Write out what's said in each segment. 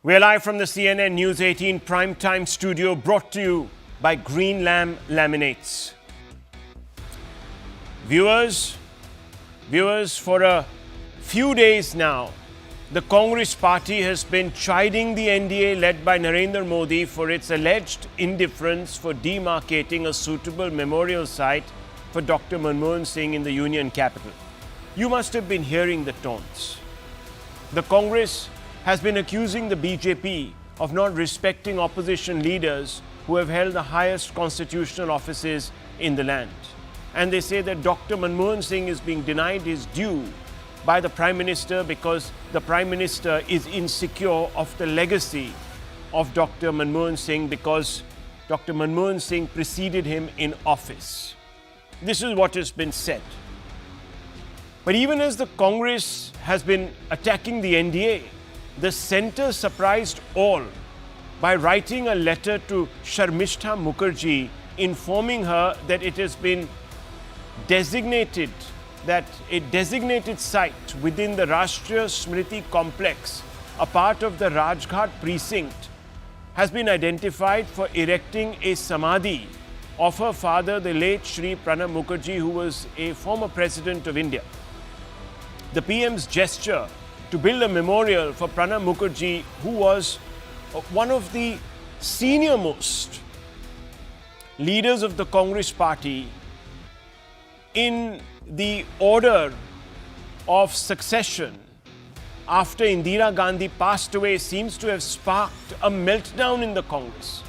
We're live from the CNN News 18 primetime studio, brought to you by Green Lamb Laminates. Viewers, for a few days now, the Congress party has been chiding the NDA led by Narendra Modi for its alleged indifference for demarcating a suitable memorial site for Dr. Manmohan Singh in the Union capital. You must have been hearing the taunts. The Congress has been accusing the BJP of not respecting opposition leaders who have held the highest constitutional offices in the land. And they say that Dr. Manmohan Singh is being denied his due by the Prime Minister because the Prime Minister is insecure of the legacy of Dr. Manmohan Singh because Dr. Manmohan Singh preceded him in office. This is what has been said. But even as the Congress has been attacking the NDA, the centre surprised all by writing a letter to Sharmistha Mukherjee informing her that it has been designated, that a designated site within the Rashtriya Smriti complex, a part of the Rajghat precinct, has been identified for erecting a samadhi of her father, the late Shri Pranab Mukherjee, who was a former President of India. The PM's gesture to build a memorial for Pranab Mukherjee, who was one of the senior most leaders of the Congress party in the order of succession after Indira Gandhi passed away, seems to have sparked a meltdown in the Congress.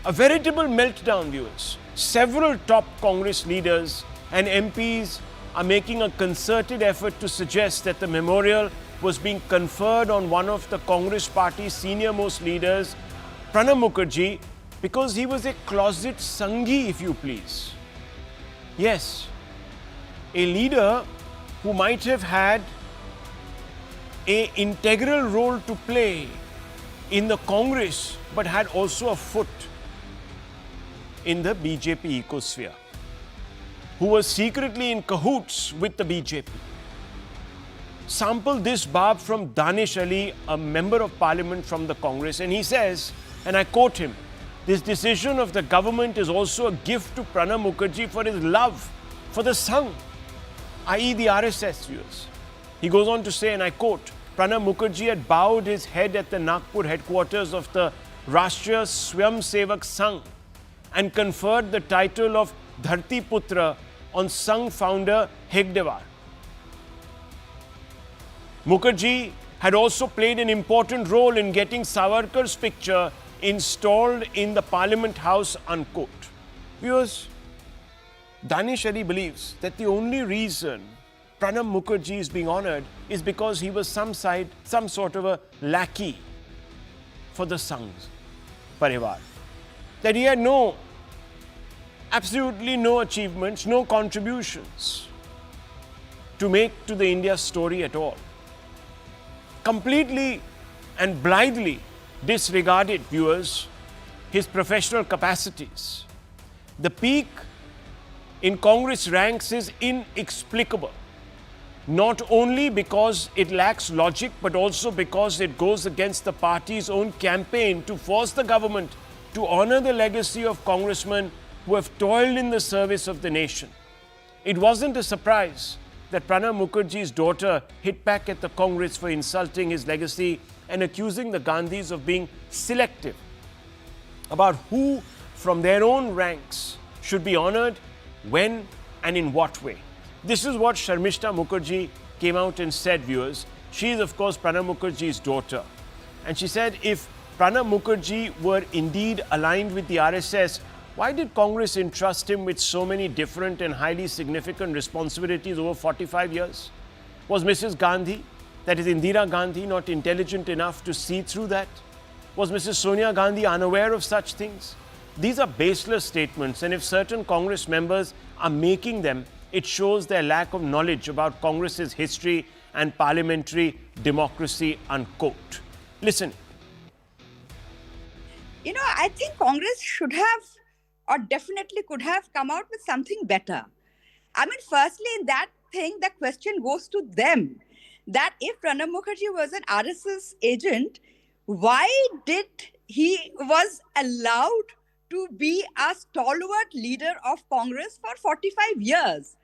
A veritable meltdown, viewers. Several top Congress leaders and MPs are making a concerted effort to suggest that the memorial was being conferred on one of the Congress party's senior most leaders, Pranab Mukherjee, because he was a closet Sanghi, if you please. Yes, a leader who might have had an integral role to play in the Congress, but had also a foot in the BJP ecosphere, who was secretly in cahoots with the BJP. Sample this barb from Danish Ali, a member of parliament from the Congress, and he says, and I quote him, "This decision of the government is also a gift to Pranab Mukherjee for his love for the Sangh, i.e. the RSS viewers." He goes on to say, and I quote, "Pranab Mukherjee had bowed his head at the Nagpur headquarters of the Rashtriya Swayamsevak Sangh and conferred the title of Dharti Putra on Sangh founder Hegdewar. Mukherjee had also played an important role in getting Savarkar's picture installed in the Parliament House," unquote. Viewers, Danish Ali believes that the only reason Pranab Mukherjee is being honoured is because he was some sort of a lackey for the Sangh's Parivar. That he had absolutely no achievements, no contributions to make to the India story at all. Completely and blithely disregarded, viewers, his professional capacities. The peak in Congress ranks is inexplicable, not only because it lacks logic, but also because it goes against the party's own campaign to force the government to honour the legacy of congressmen who have toiled in the service of the nation. It wasn't a surprise that Pranab Mukherjee's daughter hit back at the Congress for insulting his legacy and accusing the Gandhis of being selective about who from their own ranks should be honoured, when and in what way. This is what Sharmistha Mukherjee came out and said, viewers. She is, of course, Pranab Mukherjee's daughter. And she said, if Pranab Mukherjee were indeed aligned with the RSS, why did Congress entrust him with so many different and highly significant responsibilities over 45 years? Was Mrs. Gandhi, that is Indira Gandhi, not intelligent enough to see through that? Was Mrs. Sonia Gandhi unaware of such things? These are baseless statements, and if certain Congress members are making them, it shows their lack of knowledge about Congress's history and parliamentary democracy, unquote. Listen. You know, I think Congress should have, or definitely could have, come out with something better. I mean, firstly, in that thing, the question goes to them, that if Pranab Mukherjee was an RSS agent, why did he was allowed to be a stalwart leader of Congress for 45 years?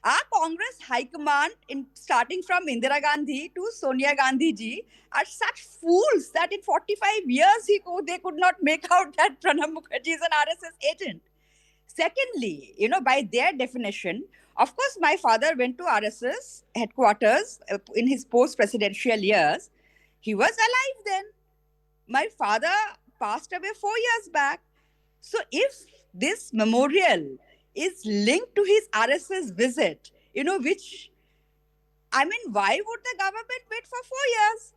Our Congress High Command, starting from Indira Gandhi to Sonia Gandhi ji, are such fools that in 45 years they could not make out that Pranab Mukherjee is an RSS agent. Secondly, by their definition, of course, my father went to RSS headquarters in his post-presidential years. He was alive then. My father passed away 4 years back. So if this memorial is linked to his RSS visit, which, why would the government wait for 4 years?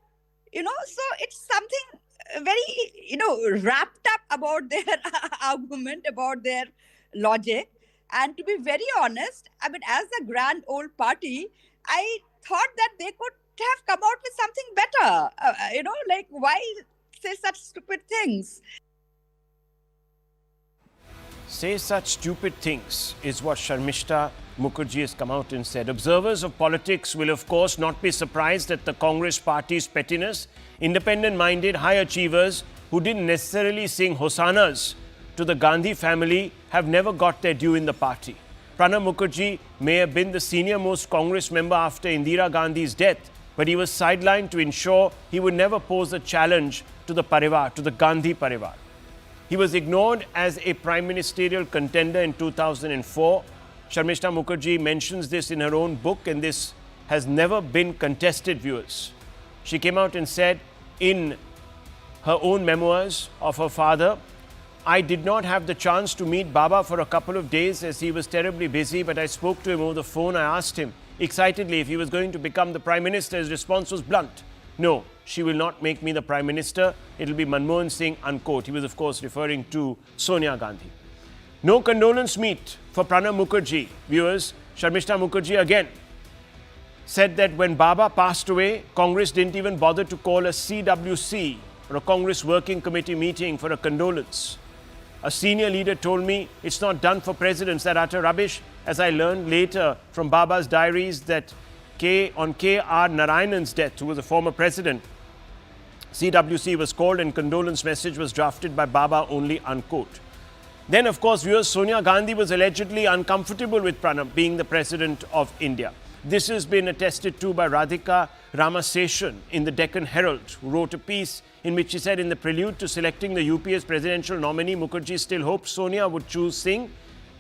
So it's something very, wrapped up about their argument, about their logic. And to be very honest, as a grand old party, I thought that they could have come out with something better. Why say such stupid things? Say such stupid things is what Sharmistha Mukherjee has come out and said. Observers of politics will, of course, not be surprised at the Congress party's pettiness. Independent-minded high achievers who didn't necessarily sing hosannas to the Gandhi family have never got their due in the party. Pranab Mukherjee may have been the senior-most Congress member after Indira Gandhi's death, but he was sidelined to ensure he would never pose a challenge to the Parivar, to the Gandhi Parivar. He was ignored as a prime ministerial contender in 2004. Sharmistha Mukherjee mentions this in her own book, and this has never been contested, viewers. She came out and said in her own memoirs of her father, I did not have the chance to meet Baba for a couple of days as he was terribly busy, but I spoke to him over the phone. I asked him excitedly if he was going to become the Prime Minister. His response was blunt. No, she will not make me the Prime Minister. It will be Manmohan Singh, unquote. He was, of course, referring to Sonia Gandhi. No condolence meet for Pranab Mukherjee. Viewers, Sharmistha Mukherjee again said that when Baba passed away, Congress didn't even bother to call a CWC or a Congress Working Committee meeting for a condolence. A senior leader told me it's not done for presidents, that utter rubbish, as I learned later from Baba's diaries that on K.R. Narayanan's death, who was a former president, CWC was called and condolence message was drafted by Baba only, unquote. Then, of course, viewers, Sonia Gandhi was allegedly uncomfortable with Pranab being the president of India. This has been attested to by Radhika Ramaseshan in the Deccan Herald, who wrote a piece in which she said in the prelude to selecting the UPA's presidential nominee, Mukherjee still hoped Sonia would choose Singh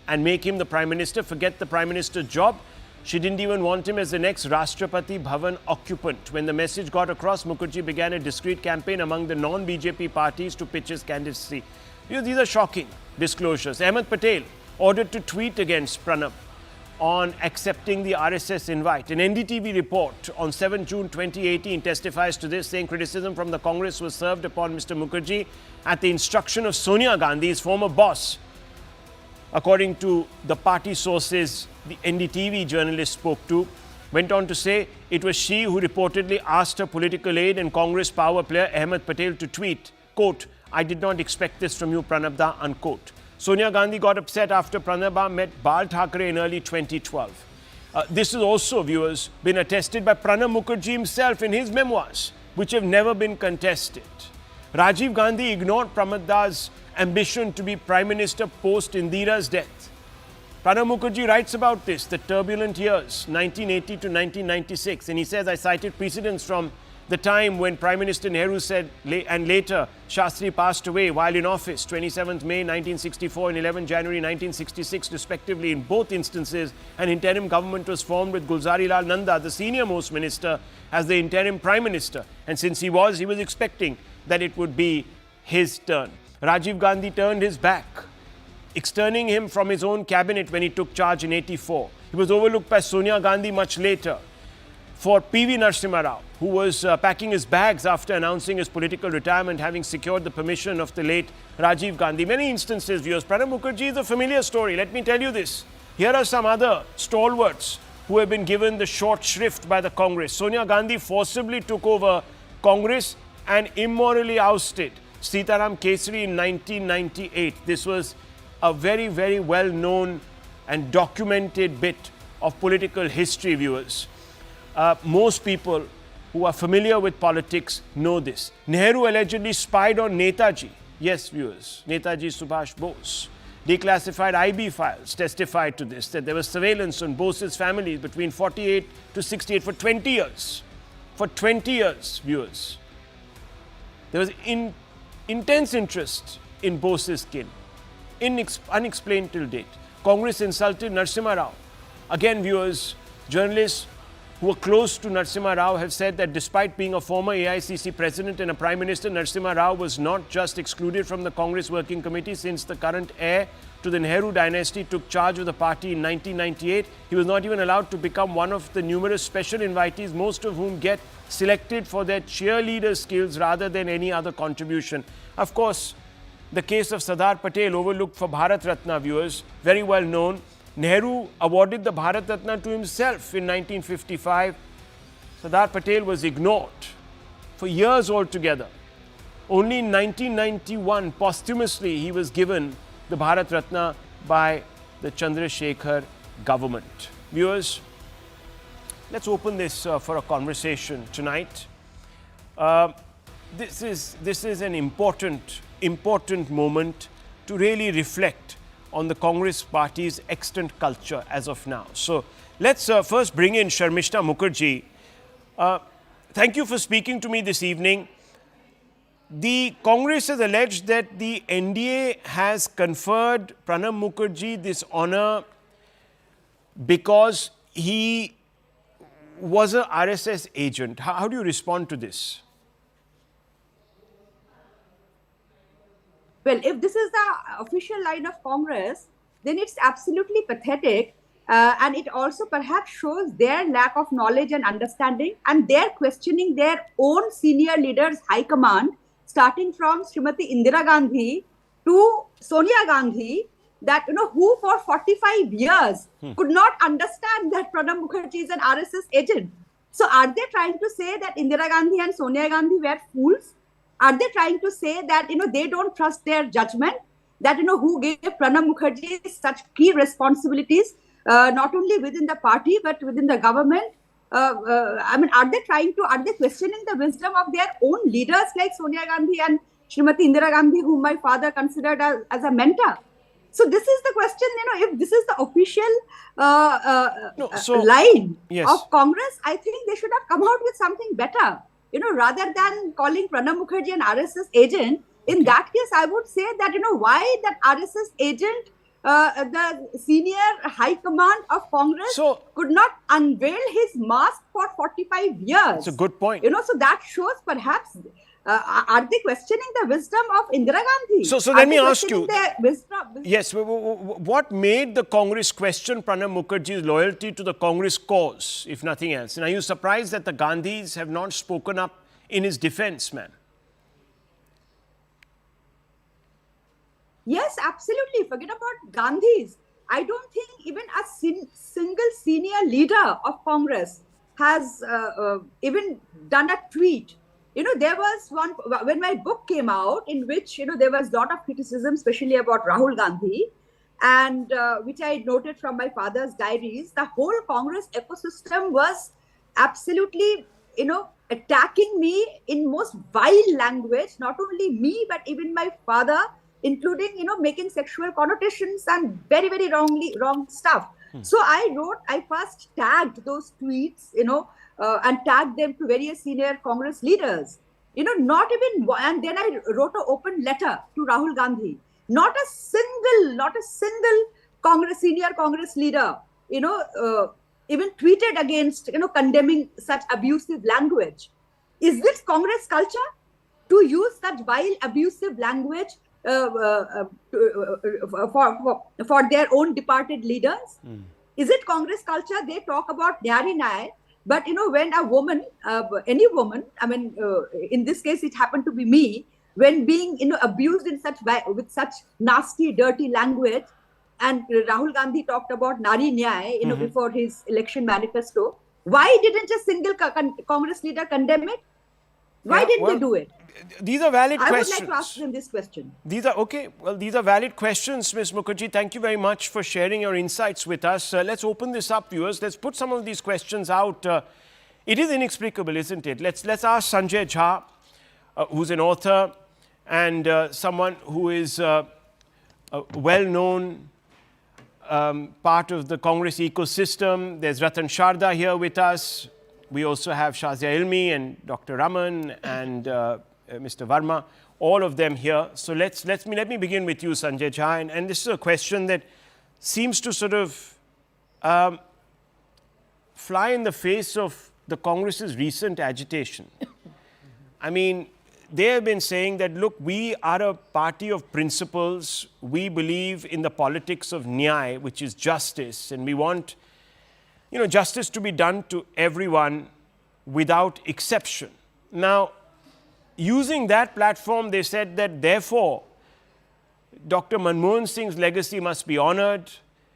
and make him the Prime Minister, forget the Prime Minister's job. She didn't even want him as the next Rashtrapati Bhavan occupant. When the message got across, Mukherjee began a discreet campaign among the non-BJP parties to pitch his candidacy. These are shocking disclosures. Ahmed Patel ordered to tweet against Pranab on accepting the RSS invite. An NDTV report on 7 June 2018 testifies to this, saying criticism from the Congress was served upon Mr. Mukherjee at the instruction of Sonia Gandhi, his former boss. According to the party sources the NDTV journalist spoke to, went on to say it was she who reportedly asked her political aide and Congress power player Ahmed Patel to tweet, quote, I did not expect this from you, Pranabda, unquote. Sonia Gandhi got upset after Pranabda met Bal Thackeray in early 2012. This has also, viewers, been attested by Pranab Mukherjee himself in his memoirs, which have never been contested. Rajiv Gandhi ignored Pranabda's ambition to be Prime Minister post Indira's death. Pranab Mukherjee writes about this, the turbulent years, 1980 to 1996, and he says, I cited precedents from the time when Prime Minister Nehru said, and later Shastri passed away while in office, 27th May 1964 and 11 January 1966 respectively. In both instances, an interim government was formed with Gulzari Lal Nanda, the senior-most minister, as the interim Prime Minister. And since he was expecting that it would be his turn. Rajiv Gandhi turned his back, externing him from his own cabinet when he took charge in 84. He was overlooked by Sonia Gandhi much later. For P.V. Narasimha Rao, who was packing his bags after announcing his political retirement, having secured the permission of the late Rajiv Gandhi. Many instances, viewers. Pranab Mukherjee is a familiar story. Let me tell you this. Here are some other stalwarts who have been given the short shrift by the Congress. Sonia Gandhi forcibly took over Congress and immorally ousted Sitaram Kesari in 1998. This was a very, very well-known and documented bit of political history, viewers. Most people who are familiar with politics know this. Nehru allegedly spied on Netaji. Yes, viewers, Netaji Subhash Bose. Declassified IB files testified to this, that there was surveillance on Bose's family between 48 to 68 for 20 years. For 20 years, viewers. There was intense interest in Bose's skin, unexplained till date. Congress insulted Narasimha Rao. Again, viewers, journalists who were close to Narasimha Rao have said that despite being a former AICC president and a prime minister, Narasimha Rao was not just excluded from the Congress working committee since the current heir to the Nehru dynasty took charge of the party in 1998. He was not even allowed to become one of the numerous special invitees, most of whom get selected for their cheerleader skills rather than any other contribution. Of course, the case of Sardar Patel, overlooked for Bharat Ratna, viewers, very well known. Nehru awarded the Bharat Ratna to himself in 1955. Sardar Patel was ignored for years altogether. Only in 1991, posthumously, he was given the Bharat Ratna by the Chandrasekhar government. Viewers, let's open this for a conversation tonight. This is an important moment to really reflect on the Congress party's extant culture as of now. So let's first bring in Sharmistha Mukherjee. Thank you for speaking to me this evening. The Congress has alleged that the NDA has conferred Pranab Mukherjee this honor because he was a RSS agent. How do you respond to this? Well, if this is the official line of Congress, then it's absolutely pathetic. And it also perhaps shows their lack of knowledge and understanding, and they're questioning their own senior leaders' high command, starting from Srimati Indira Gandhi to Sonia Gandhi, that, who for 45 years could not understand that Pranab Mukherjee is an RSS agent. So are they trying to say that Indira Gandhi and Sonia Gandhi were fools? Are they trying to say that, they don't trust their judgment? That, who gave Pranab Mukherjee such key responsibilities, not only within the party, but within the government? Are they questioning the wisdom of their own leaders like Sonia Gandhi and Srimati Indira Gandhi, whom my father considered as a mentor? So this is the question, if this is the official line of Congress, I think they should have come out with something better. Rather than calling Pranab Mukherjee an RSS agent, in that case, I would say that, why that RSS agent, the senior high command of Congress could not unveil his mask for 45 years. That's a good point. So that shows perhaps, are they questioning the wisdom of Indira Gandhi? So let me ask you, yes, what made the Congress question Pranab Mukherjee's loyalty to the Congress cause, if nothing else? And are you surprised that the Gandhis have not spoken up in his defense, ma'am? Yes, absolutely. Forget about Gandhis. I don't think even a single senior leader of Congress has even done a tweet. There was one, when my book came out, in which, there was a lot of criticism, especially about Rahul Gandhi, and which I noted from my father's diaries. The whole Congress ecosystem was absolutely, attacking me in most vile language, not only me, but even my father, including, making sexual connotations and very, very wrong stuff. So I first tagged those tweets, and tagged them to various senior Congress leaders. Not even, and then I wrote an open letter to Rahul Gandhi. Not a single senior Congress leader, even tweeted against, condemning such abusive language. Is this Congress culture to use such vile, abusive language for their own departed leaders? Is it Congress culture? They talk about Nyari Nyay, but when a woman, any woman, in this case it happened to be me, when being abused in with such nasty, dirty language, and Rahul Gandhi talked about Nari Nyay, before his election manifesto, why didn't a single Congress leader condemn it? Why didn't they do it? These are valid questions. I would like to ask them this question. These are valid questions, Ms. Mukherjee. Thank you very much for sharing your insights with us. Let's open this up, viewers. Let's put some of these questions out. It is inexplicable, isn't it? Let's ask Sanjay Jha, who's an author and someone who is a well-known part of the Congress ecosystem. There's Ratan Sharda here with us. We also have Shazia Ilmi and Dr. Raman and Mr. Verma, all of them here. So let me begin with you, Sanjay Jha. And this is a question that seems to sort of fly in the face of the Congress's recent agitation. I mean, they have been saying that, look, we are a party of principles. We believe in the politics of nyay, which is justice, and we want, justice to be done to everyone without exception. Now, using that platform, they said that therefore, Dr. Manmohan Singh's legacy must be honored,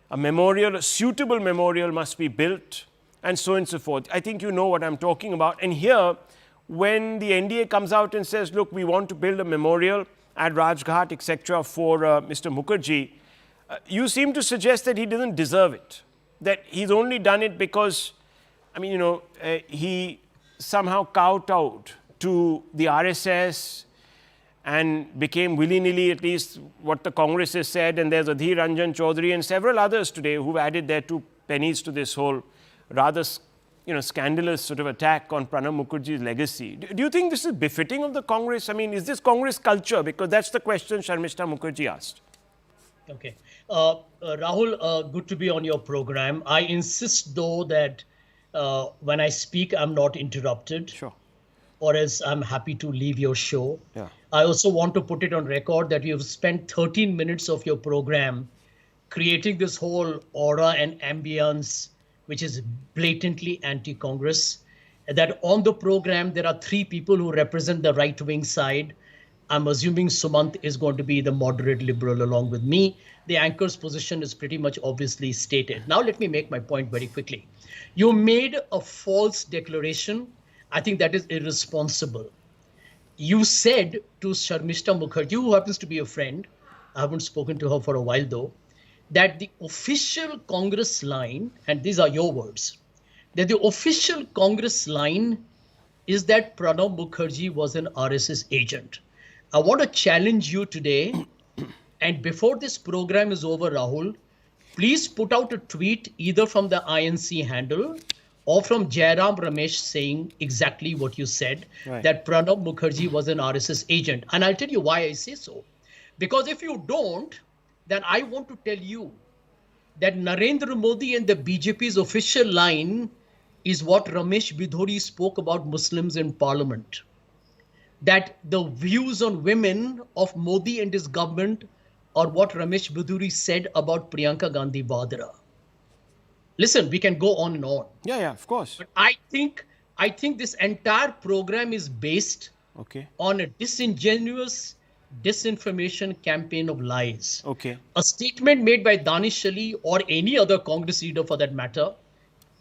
a suitable memorial must be built, and so on and so forth. I think you know what I'm talking about. And here, when the NDA comes out and says, look, we want to build a memorial at Rajghat, etc., for Mr. Mukherjee, you seem to suggest that he doesn't deserve it, that he's only done it because, he somehow kowtowed to the RSS and became willy-nilly, at least what the Congress has said. And there's Adhir Ranjan Chaudhary and several others today who've added their 2 pennies to this whole rather scandalous sort of attack on Pranab Mukherjee's legacy. Do you think this is befitting of the Congress? I mean, is this Congress culture? Because that's the question Sharmistha Mukherjee asked. Okay. Rahul, good to be on your program. I insist, though, that when I speak, I'm not interrupted. Sure. Or else I'm happy to leave your show. Yeah. I also want to put it on record that you've spent 13 minutes of your program creating this whole aura and ambience which is blatantly anti-Congress, that on the program there are 3 people who represent the right-wing side. I'm assuming Sumant is going to be the moderate liberal along with me. The anchor's position is pretty much obviously stated. Now let me make my point very quickly. You made a false declaration. I think that is irresponsible. You said to Sharmistha Mukherjee, who happens to be a friend, I haven't spoken to her for a while though, that the official Congress line, and these are your words, that the official Congress line is that Pranab Mukherjee was an RSS agent. I want to challenge you today, and before this program is over, Rahul, please put out a tweet either from the INC handle or from Jairam Ramesh saying exactly what you said, right, that Pranab Mukherjee was an RSS agent. And I'll tell you why I say so. Because if you don't, then I want to tell you that Narendra Modi and the BJP's official line is what Ramesh Bidhori spoke about Muslims in parliament. That the views on women of Modi and his government are what Ramesh Bidhori said about Priyanka Gandhi Vadra. Listen, we can go on and on. Yeah, of course. But I think this entire program is based on a disingenuous disinformation campaign of lies. Okay. A statement made by Danish Ali or any other Congress leader for that matter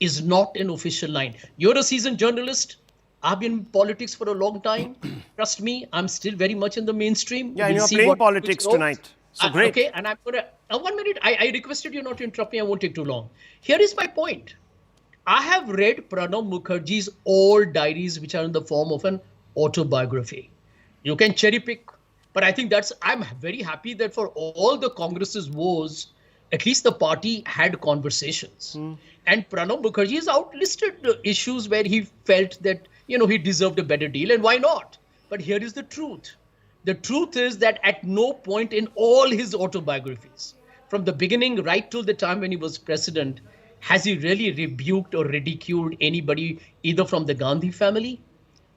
is not an official line. You're a seasoned journalist. I've been in politics for a long time. Trust me, I'm still very much in the mainstream. Yeah, and you're playing politics tonight. So great. Okay, and I'm going to... 1 minute, I requested you not to interrupt me. I won't take too long. Here is my point. I have read Pranab Mukherjee's all diaries, which are in the form of an autobiography. You can cherry pick. But I think I'm very happy that for all the Congress's woes, at least the party had conversations. And Pranab Mukherjee has outlisted the issues where he felt that, he deserved a better deal. And why not? But here is the truth. The truth is that at no point in all his autobiographies, from the beginning right till the time when he was president, has he really rebuked or ridiculed anybody either from the Gandhi family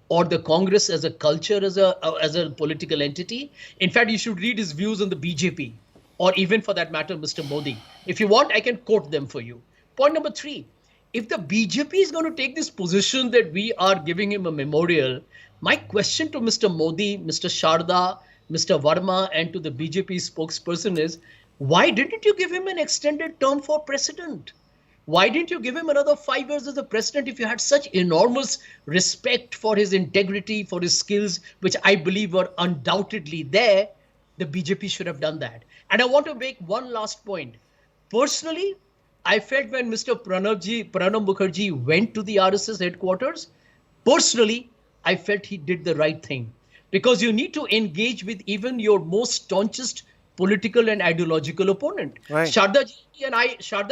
or the Congress as a culture, as a political entity. In fact, you should read his views on the BJP or even for that matter, Mr. Modi. If you want, I can quote them for you. Point number 3, if the BJP is going to take this position that we are giving him a memorial, my question to Mr. Modi, Mr. Sharda, Mr. Verma, and to the BJP spokesperson is, why didn't you give him an extended term for president? Why didn't you give him another 5 years as the president if you had such enormous respect for his integrity, for his skills, which I believe were undoubtedly there? The BJP should have done that. And I want to make one last point. Personally, I felt when Mr. Pranab Mukherjee went to the RSS headquarters, personally, I felt he did the right thing, because you need to engage with even your most staunchest political and ideological opponent. Right. Sharda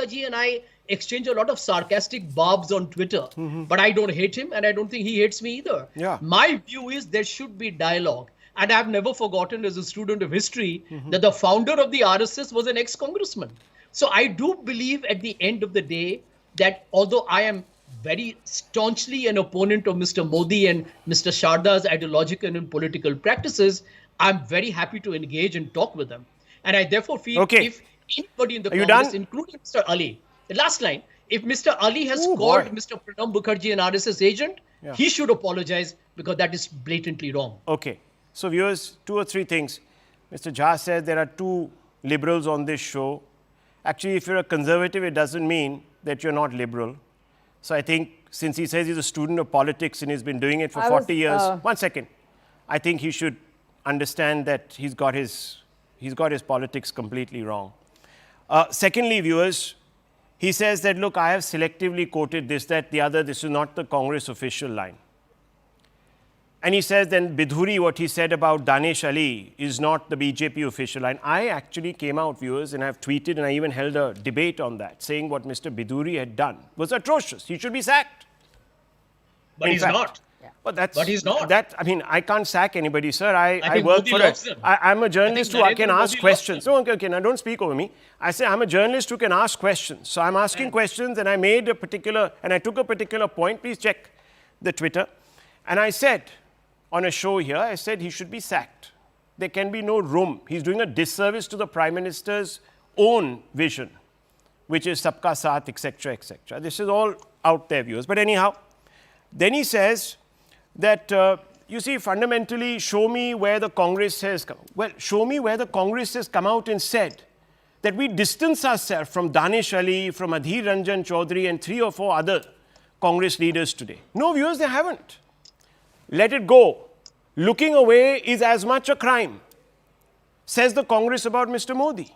ji and I exchange a lot of sarcastic barbs on Twitter, but I don't hate him, and I don't think he hates me either. Yeah. My view is there should be dialogue. And I've never forgotten as a student of history that the founder of the RSS was an ex-congressman. So I do believe at the end of the day that although I am very staunchly an opponent of Mr. Modi and Mr. Sharda's ideological and political practices, I'm very happy to engage and talk with them. And I therefore feel if anybody in the Congress, including Mr. Ali, the last line, if Mr. Ali has called Mr. Pranab Mukherjee an RSS agent, he should apologize, because that is blatantly wrong. Okay. So viewers, 2 or 3 things. Mr. Jha says there are 2 liberals on this show. Actually, if you're a conservative, it doesn't mean that you're not liberal. So I think since he says he's a student of politics and he's been doing it for 40 years, 1 second, I think he should understand that he's got his politics completely wrong. Secondly, viewers, he says that, look, I have selectively quoted this, that, the other, this is not the Congress official line. And he says then Bidhuri, what he said about Danish Ali is not the BJP official line. I actually came out, viewers, and I've tweeted and I even held a debate on that, saying what Mr. Bidhuri had done was atrocious. He should be sacked. But he's not. But he's not. I mean, I can't sack anybody, sir. I work for I'm a journalist who can ask questions. No, okay, now don't speak over me. I say I'm a journalist who can ask questions. So I'm asking questions, and I took a particular point. Please check the Twitter. And I said, on a show here, I said he should be sacked. There can be no room. He's doing a disservice to the Prime Minister's own vision, which is Sabka Saath, etc., etc. This is all out there, viewers. But anyhow, then he says that, you see, fundamentally, show me where the Congress has come. Well, show me where the Congress has come out and said that we distance ourselves from Danish Ali, from Adhir Ranjan Chaudhary, and 3 or 4 other Congress leaders today. No, viewers, they haven't. Let it go. Looking away is as much a crime, says the Congress about Mr. Modi.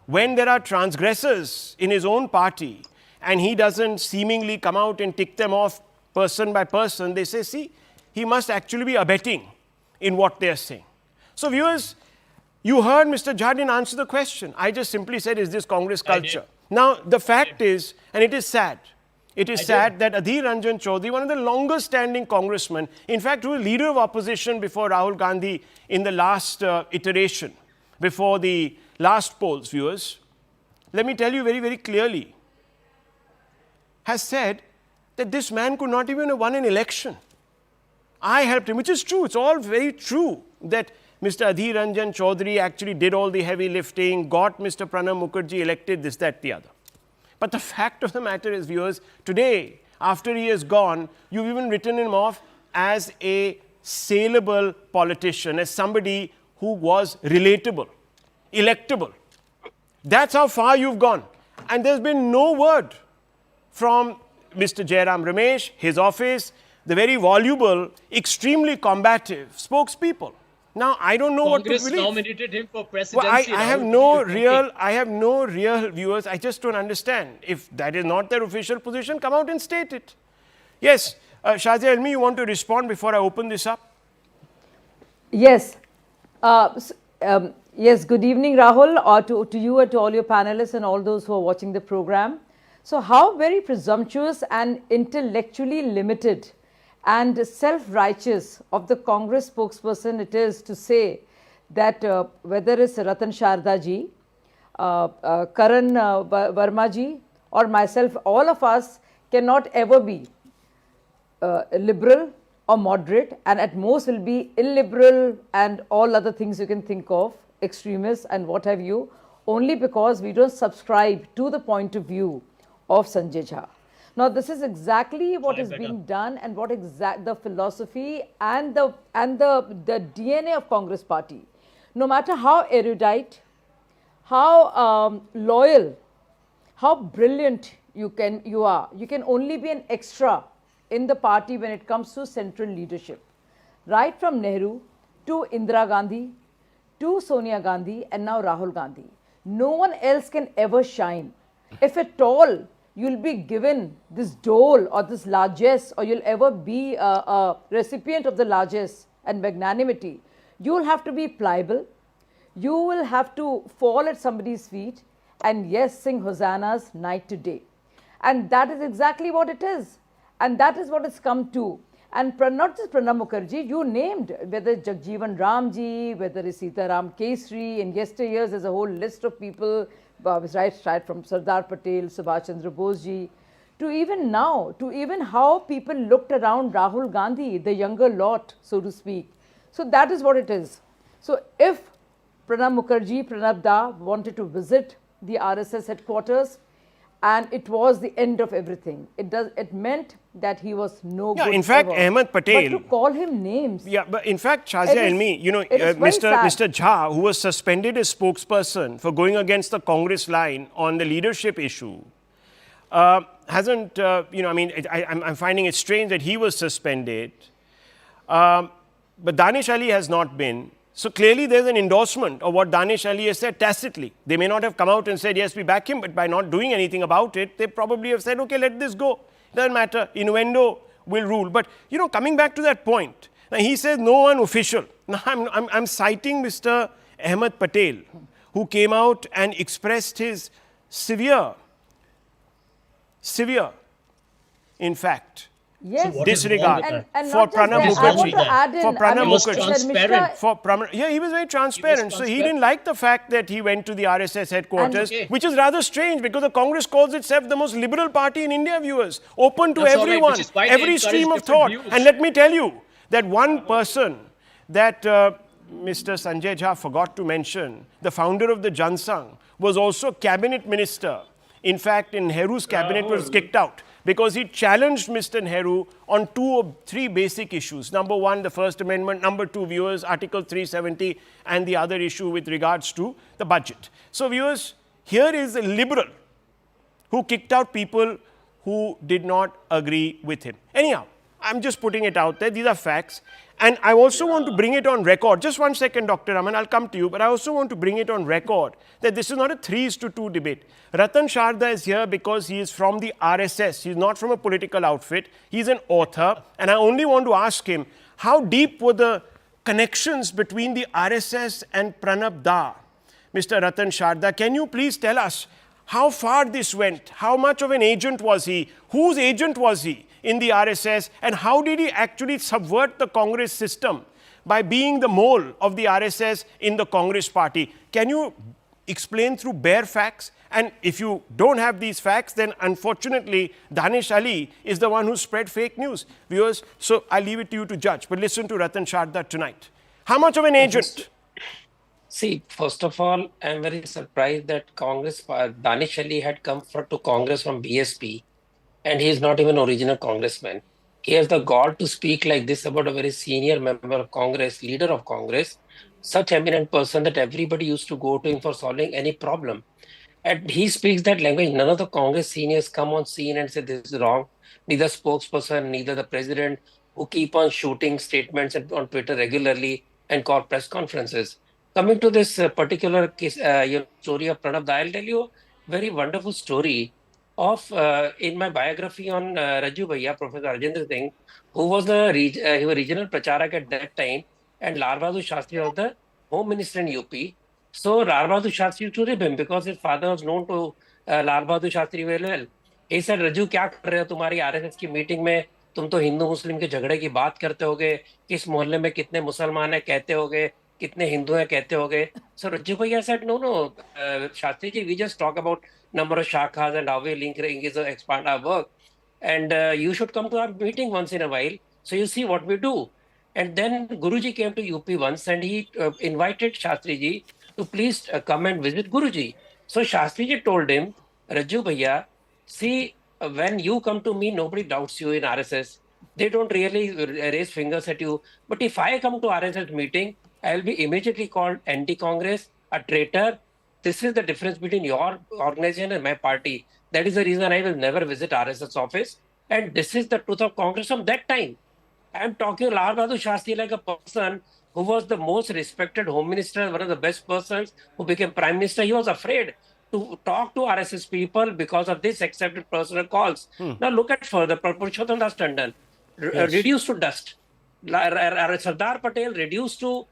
When there are transgressors in his own party and he doesn't seemingly come out and tick them off person by person, they say, see, he must actually be abetting in what they're saying. So viewers, you heard Mr. Jha didn't answer the question. I just simply said, is this Congress culture? Now, the fact is, and it is sad, it is sad that Adhir Ranjan Chaudhary, one of the longest standing congressmen, in fact, who was leader of opposition before Rahul Gandhi in the last iteration, before the last polls, viewers, let me tell you very, very clearly, has said that this man could not even have won an election. I helped him, which is true. It's all very true that Mr. Adhir Ranjan Chaudhary actually did all the heavy lifting, got Mr. Pranab Mukherjee elected, this, that, the other. But the fact of the matter is, viewers, today, after he is gone, you've even written him off as a saleable politician, as somebody who was relatable, electable. That's how far you've gone. And there's been no word from Mr. Jairam Ramesh, his office, the very voluble, extremely combative spokespeople. Now, I don't know what to believe. Congress nominated him for presidency. Well, I have no real viewers. I just don't understand. If that is not their official position, come out and state it. Yes, Shazia Elmi, you want to respond before I open this up? Yes. Yes, good evening, Rahul, or to you and to all your panelists and all those who are watching the program. So how very presumptuous and intellectually limited and self-righteous of the Congress spokesperson it is to say that whether it's Ratan Sharda ji, Karan Verma ji, or myself, all of us cannot ever be liberal or moderate, and at most will be illiberal and all other things you can think of, extremists and what have you, only because we don't subscribe to the point of view of Sanjay Jha. Now, this is exactly what is being done and what the philosophy and the DNA of Congress party. No matter how erudite, how loyal, how brilliant you are, you can only be an extra in the party when it comes to central leadership. Right from Nehru to Indira Gandhi to Sonia Gandhi and now Rahul Gandhi. No one else can ever shine if at all you'll be given this dole or this largesse, or you'll ever be a recipient of the largesse and magnanimity, you'll have to be pliable. You will have to fall at somebody's feet and, yes, sing hosannas night to day. And that is exactly what it is. And that is what it's come to. And not just Pranab Mukherjee, you named, whether Jagjeevan Ramji, whether it's Sitaram Kesri, in yesteryears there's a whole list of people, right from Sardar Patel, Subhash Chandra Bose ji, to even now, to even how people looked around Rahul Gandhi, the younger lot, so to speak. So that is what it is. So if Pranab Mukherjee, Pranab Da, wanted to visit the RSS headquarters, and it was the end of everything. It meant that he was no good. In fact, ever. Ahmed Patel. But to call him names. Yeah, but in fact, Shazia Elmi, Mr. Jha, who was suspended as spokesperson for going against the Congress line on the leadership issue, hasn't, I'm finding it strange that he was suspended. But Danish Ali has not been. So clearly there's an endorsement of what Danish Ali has said tacitly. They may not have come out and said, yes, we back him, but by not doing anything about it, they probably have said, okay, let this go. Doesn't matter. Innuendo will rule. But, coming back to that point, now he says no one official. Now I'm citing Mr. Ahmed Patel, who came out and expressed his severe, in fact, yes, So disregard and for not just Pranab that, I want Mukherjee. to add in, For Pranab He was Mukherjee. transparent. He was very transparent. So he transparent. didn't like the fact that he went to the RSS headquarters, And- which is rather strange because the Congress calls itself the most liberal party in India, viewers. Open to That's all right, everyone, which is why they every encourage stream of different thought. views. And let me tell you that one person that Mr. Sanjay Jha forgot to mention, the founder of the Jansangh, was also cabinet minister. In fact, in Nehru's cabinet was kicked out because he challenged Mr. Nehru on 2 or 3 basic issues. Number one, the First Amendment. Number two, viewers, Article 370, and the other issue with regards to the budget. So, viewers, here is a liberal who kicked out people who did not agree with him. Anyhow, I'm just putting it out there. These are facts. And I also want to bring it on record. Just 1 second, Dr. Raman, I'll come to you. But I also want to bring it on record that this is not a 3:2 debate. Ratan Sharda is here because he is from the RSS. He's not from a political outfit. He's an author. And I only want to ask him, how deep were the connections between the RSS and Pranab Da? Mr. Ratan Sharda, can you please tell us how far this went? How much of an agent was he? Whose agent was he in the RSS? And how did he actually subvert the Congress system by being the mole of the RSS in the Congress party? Can you explain through bare facts? And if you don't have these facts, then unfortunately, Danish Ali is the one who spread fake news. Viewers, so I'll leave it to you to judge. But listen to Ratan Sharda tonight. How much of an agent? See, first of all, I'm very surprised that Danish Ali had come to Congress from BSP, and he is not even original congressman. He has the gall to speak like this about a very senior member of Congress, leader of Congress, such eminent person that everybody used to go to him for solving any problem. And he speaks that language. None of the Congress seniors come on scene and say this is wrong. Neither spokesperson, neither the president, who keep on shooting statements on Twitter regularly and call press conferences. Coming to this particular case, story of Pranab Da, I'll tell you a very wonderful story of in my biography on Raju Bhaiya, Professor Rajendra Singh, who was he was regional pracharak at that time, and Lal Bahadur Shastri was the Home Minister in UP. So Lal Bahadur Shastri used to rib him because his father was known to Lal Bahadur Shastri very well. He said, Raju, क्या कर रहे हो तुम्हारी RSS की meeting में? तुम तो हिंदू मुस्लिम के झगड़े की बात करते होगे, किस मोहल्ले में कितने मुसलमान हैं कहते होगे, कितने हिंदू हैं कहते होगे. So Raju Bhaiya said, no, Shastri ji, we just talk about number of shakhas and how we link is expand our work. And you should come to our meeting once in a while, so you see what we do. And then Guruji came to UP once and he invited Shastri ji to please come and visit Guruji. So Shastri ji told him, Raju Bhaiya, see, when you come to me, nobody doubts you in RSS. They don't really raise fingers at you. But if I come to RSS meeting, I'll be immediately called anti-Congress, a traitor. This is the difference between your organization and my party. That is the reason I will never visit RSS office. And this is the truth of Congress from that time. I'm talking Lal Bahadur Shastri like a person who was the most respected home minister, one of the best persons who became prime minister. He was afraid to talk to RSS people because of this accepted personal calls. Now look at further, Purushottam Das Tandon, Yes. reduced to dust. Sardar Patel reduced to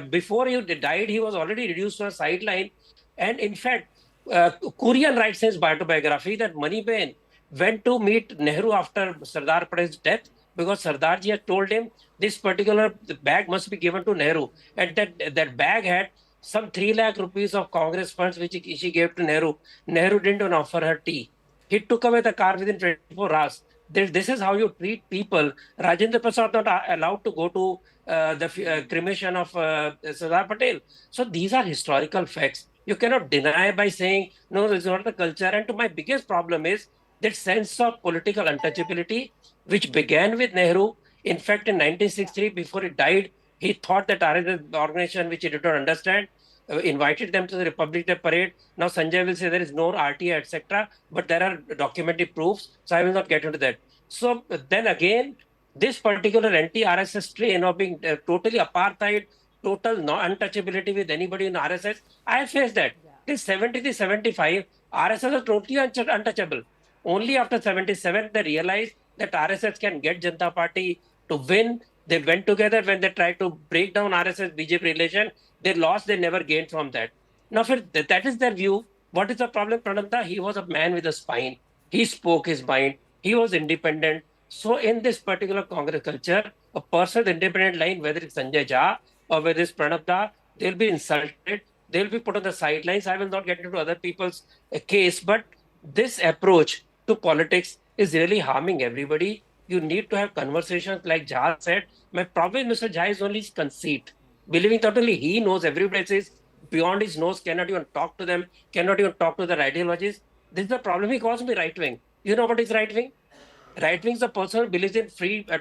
before he died, he was already reduced to a sideline. And in fact, Kurian writes in his autobiography that Maniben went to meet Nehru after Sardar Patel's death because Sardarji had told him this particular bag must be given to Nehru. And that bag had some 3 lakh rupees of Congress funds which she gave to Nehru. Nehru didn't even offer her tea. He took away the car within 24 hours. This is how you treat people. Rajendra Prasad not allowed to go to the cremation of Sardar Patel. So these are historical facts. You cannot deny by saying, no, this is not the culture. And to my biggest problem is that sense of political untouchability, which began with Nehru. In fact, in 1963, before he died, he thought that RSS organization, which he did not understand, invited them to the Republic Day parade. Now Sanjay will say there is no RTA, etc. But there are documentary proofs, so I will not get into that. So then again, this particular anti-RSS train of being totally apartheid, total no untouchability with anybody in RSS, I faced that. Till 73, 75, RSS was totally untouchable. Only after 77, they realized that RSS can get Janata Party to win. They went together when they tried to break down RSS-BJP relation. They lost, they never gained from that. Now, if that is their view, what is the problem, Pranab? He was a man with a spine. He spoke his mind. He was independent. So in this particular Congress culture, a person with independent line, whether it's Sanjay Jha or whether it's Pranab Da, they'll be insulted. They'll be put on the sidelines. I will not get into other people's case, but this approach to politics is really harming everybody. You need to have conversations like Jha said. My problem with Mr. Jha is only his conceit. Believing that only he knows, everybody says beyond his nose, cannot even talk to them, cannot even talk to their ideologies. This is the problem. He calls me right wing. You know what is right wing? Right wing is a person who believes in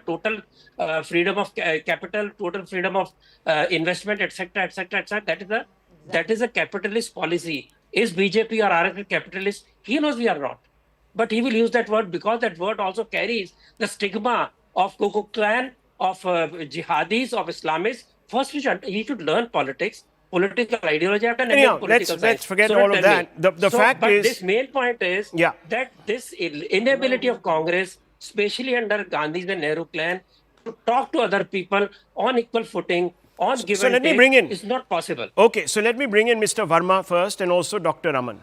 total freedom of capital, total freedom of investment, etc., etc., etc. That is a capitalist policy. Is BJP or RSS capitalist? He knows we are not. But he will use that word because that word also carries the stigma of Ku Klux Klan, of jihadis, of Islamists. First, he should learn politics, political ideology. Anyhow, let's forget all of that. The fact is, this main point is that this inability of Congress, especially under Gandhi's and Nehru clan, to talk to other people on equal footing, on give and take, is not possible. Okay, so let me bring in Mr. Verma first and also Dr. Raman.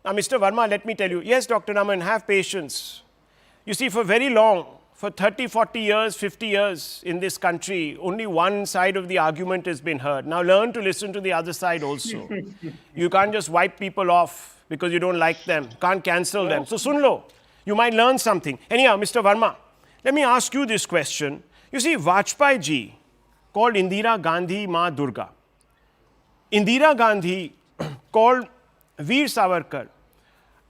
Now, Mr. Verma, let me tell you, yes, Dr. Raman, have patience. You see, for very long, for 30, 40 years, 50 years in this country, only one side of the argument has been heard. Now learn to listen to the other side also. You can't just wipe people off because you don't like them. Can't cancel them. So sun lo, you might learn something. Anyhow, Mr. Verma, let me ask you this question. You see, Vajpayee ji called Indira Gandhi Ma Durga. Indira Gandhi called Veer Savarkar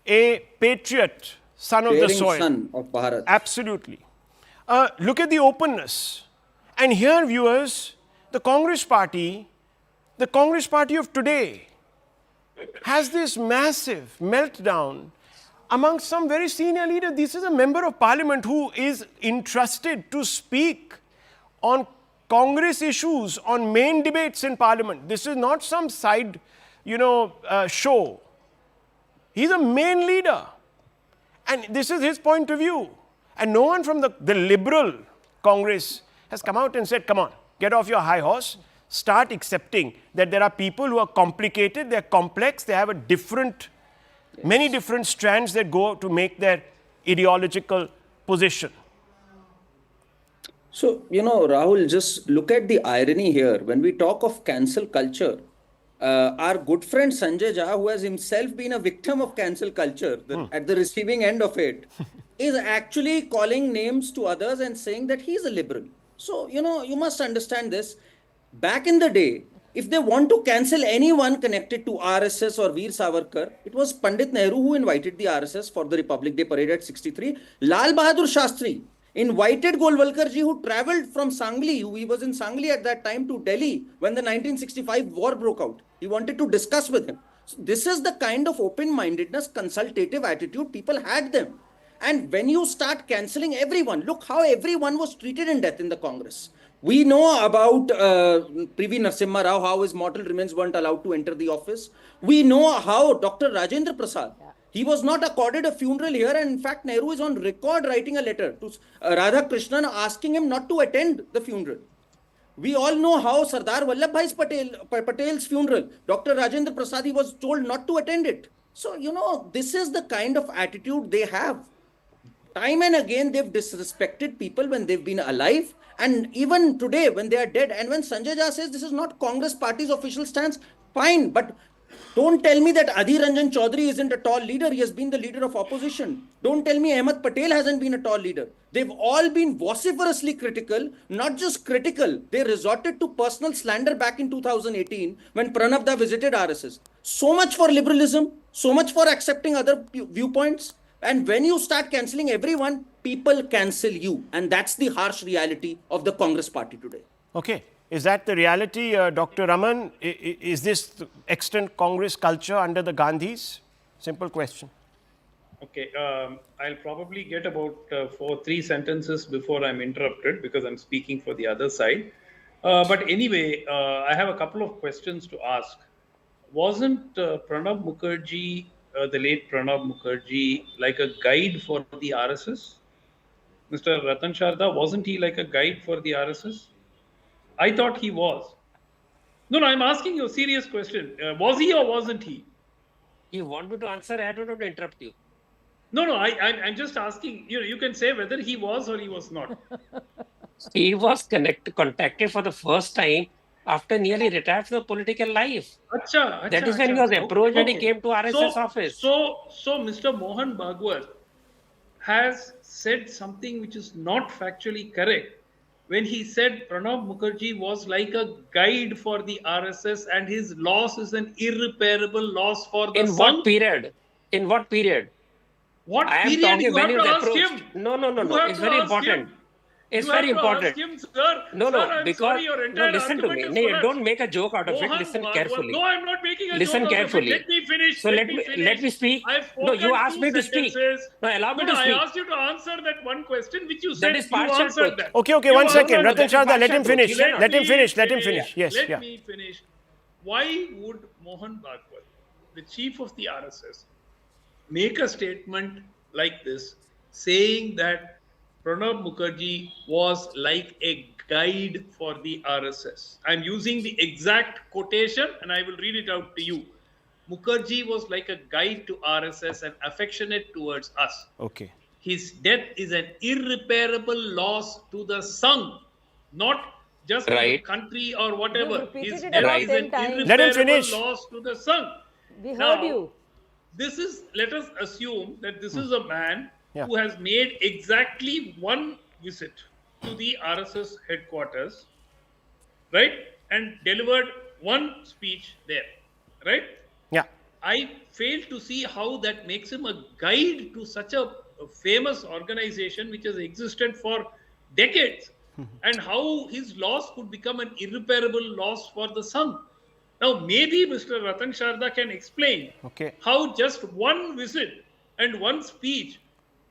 a patriot, son of the soil. Son of Bharat. Absolutely. Look at the openness. And here, viewers, the Congress party of today has this massive meltdown amongst some very senior leaders. This is a member of parliament who is entrusted to speak on Congress issues, on main debates in parliament. This is not some side, show. He's a main leader. And this is his point of view. And no one from the liberal Congress has come out and said, come on, get off your high horse, start accepting that there are people who are complicated, they're complex, they have many different strands that go to make their ideological position. So, Rahul, just look at the irony here. When we talk of cancel culture, our good friend Sanjay Jha, who has himself been a victim of cancel culture at the receiving end of it, is actually calling names to others and saying that he's a liberal. So, you must understand this. Back in the day, if they want to cancel anyone connected to RSS or Veer Savarkar, it was Pandit Nehru who invited the RSS for the Republic Day parade at 63. Lal Bahadur Shastri invited Golwalkar ji, who travelled from Sangli, he was in Sangli at that time, to Delhi when the 1965 war broke out. He wanted to discuss with him. So this is the kind of open-mindedness, consultative attitude people had them. And when you start cancelling everyone, look how everyone was treated in death in the Congress. We know about P.V. Narasimha Rao, how his mortal remains weren't allowed to enter the office. We know how Dr. Rajendra Prasad, he was not accorded a funeral here, and in fact, Nehru is on record writing a letter to Radha Krishnan asking him not to attend the funeral. We all know how Sardar Vallabhbhai Patel's funeral, Dr. Rajendra Prasad, he was told not to attend it. So, this is the kind of attitude they have. Time and again, they've disrespected people when they've been alive, and even today when they are dead. And when Sanjay Jha says this is not Congress party's official stance, fine, but don't tell me that Adhir Ranjan Chaudhary isn't a tall leader. He has been the leader of opposition. Don't tell me Ahmed Patel hasn't been a tall leader. They've all been vociferously critical, not just critical. They resorted to personal slander back in 2018 when Pranab Da visited RSS. So much for liberalism, so much for accepting other viewpoints. And when you start cancelling everyone, people cancel you. And that's the harsh reality of the Congress party today. Okay. Is that the reality, Dr. Raman? Is this the extant Congress culture under the Gandhis? Simple question. Okay, I'll probably get about 3 sentences before I'm interrupted because I'm speaking for the other side. But anyway, I have a couple of questions to ask. Wasn't Pranab Mukherjee, the late Pranab Mukherjee, like a guide for the RSS? Mr. Ratan Sharda, wasn't he like a guide for the RSS? I thought he was. No, I'm asking you a serious question. Was he or wasn't he? You want me to answer? I don't want to interrupt you. No, I'm just asking. You can say whether he was or he was not. He was contacted for the first time after nearly retired from the political life. That is when he was approached and he came to RSS office. So Mr. Mohan Bhagwat has said something which is not factually correct when he said Pranab Mukherjee was like a guide for the RSS and his loss is an irreparable loss for the In what period? In what period? What I am period? talking You when have he to was ask approached. him. No. It's very important. It's very important. No, because listen to me. No, don't make a joke out of it. Listen carefully. No, I'm not making a Listen joke carefully. out of it. Let me finish. So let me speak. No, you asked me to speak. No, allow me to speak. I asked you to answer that one question which you said That is you partial answered truth. that. Okay, one second. Ratan Sharda, let him partial finish. truth. Let him finish. Yes, Let me finish. Why would Mohan Bhagwat, the chief of the RSS, make a statement like this, saying that Pranab Mukherjee was like a guide for the RSS? I'm using the exact quotation and I will read it out to you. Mukherjee was like a guide to RSS and affectionate towards us. Okay. His death is an irreparable loss to the Sangh, not just to the country or whatever. His death is an irreparable loss to the Sangh. We heard you. Let us assume that this is a man who has made exactly one visit to the RSS headquarters, right? And delivered one speech there, right? Yeah. I fail to see how that makes him a guide to such a famous organization which has existed for decades, and how his loss could become an irreparable loss for the Sangh. Now, maybe Mr. Ratan Sharda can explain how just one visit and one speech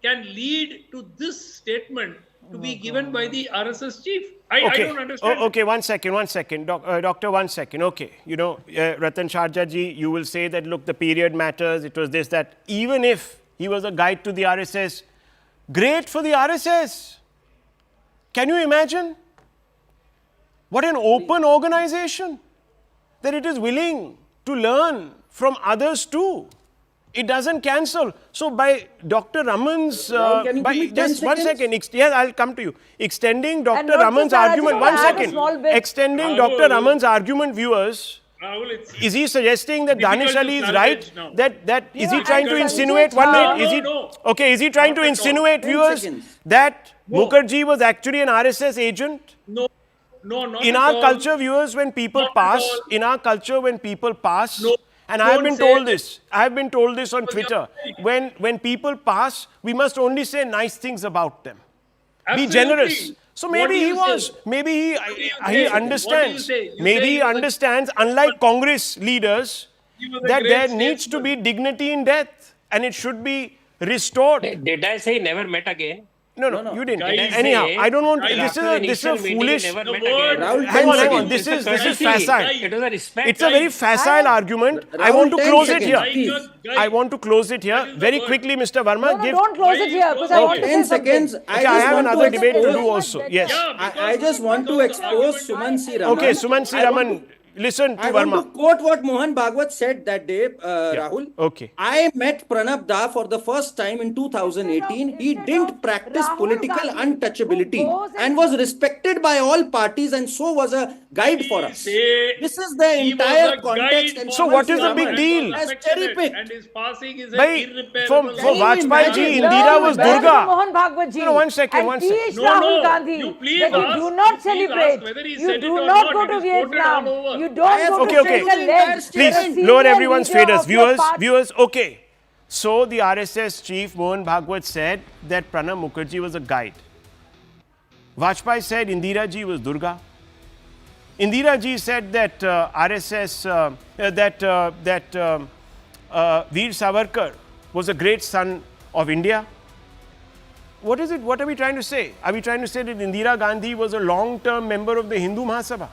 can lead to this statement to be given by the RSS chief. I don't understand. Okay, one second. Doctor, 1 second. Okay, Ratan Sharda ji, you will say that, look, the period matters. It was this, that. Even if he was a guide to the RSS, great for the RSS. Can you imagine? What an open organization, that it is willing to learn from others too. It doesn't cancel. So by Dr. Raman's, just 1 second, yes, I'll come to you. Extending Dr. Raman's argument, 1 second. Extending Dr. Raman's argument, viewers, is he suggesting that Danish Ali is right? That is he trying to insinuate, 1 minute, is he trying to insinuate, viewers, that Mukherjee was actually an RSS agent? No, not in our culture, viewers, when people pass, and I have been told this on Twitter, when people pass, we must only say nice things about them. Absolutely. Be generous. So maybe he understands. Maybe he understands, unlike Congress leaders, that there needs to be dignity in death and it should be restored. Did I say never met again? No, you didn't. Guys Anyhow, say I don't want to. that This after the is a initial meeting, foolish. he never The met word- again. Rahul, Hang 10 on. seconds. This is Courtesy. facile. It was a respect. It's a very facile argument. I want to 10 close it seconds, here. please. I want to close it here That is the very word. quickly, Mr. Verma. No, give. don't close it here because I want to say 10 something. seconds. Okay, I have another debate to do also. Yes. I just want to expose Suman C. Raman. Okay, Suman C. Raman, listen to I want Verma. to quote what Mohan Bhagwat said that day, Rahul. Okay. I met Pranab Da for the first time in 2018. He didn't practice Rahul political Gandhi, untouchability who goes and was respected by all parties and so was a guide for us. Say This is the he was entire a context. guide And for So what is the big Raman deal? has affectionate, cherry-picked. and his passing is Bhai, an irreparable for loss. Vajpayee ji, imagine? Indira was Learn Durga. from Mohan Bhagwat ji. No, 1 second, And 1 teach second. No, Rahul no. Gandhi You please that you ask- do not you please celebrate. ask whether he You said do it or not not. go It to is quoted Vietnam. all over. You don't go Okay, to okay. Sri Lanka. Please, You're a lower senior everyone's leader faders. of your party. Viewers, okay. So the RSS chief Mohan Bhagwat said that Pranab Mukherjee was a guide. Vajpayee said Indira ji was Durga. Indira ji said that Veer Savarkar was a great son of India. What is it? What are we trying to say? Are we trying to say that Indira Gandhi was a long-term member of the Hindu Mahasabha?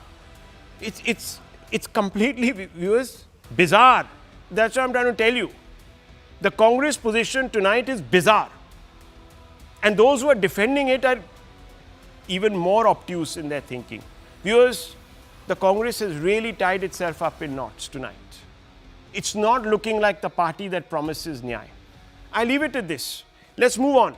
It's completely, viewers, bizarre. That's what I'm trying to tell you. The Congress position tonight is bizarre. And those who are defending it are even more obtuse in their thinking. Viewers, the Congress has really tied itself up in knots tonight. It's not looking like the party that promises Nyaya. I leave it at this. Let's move on.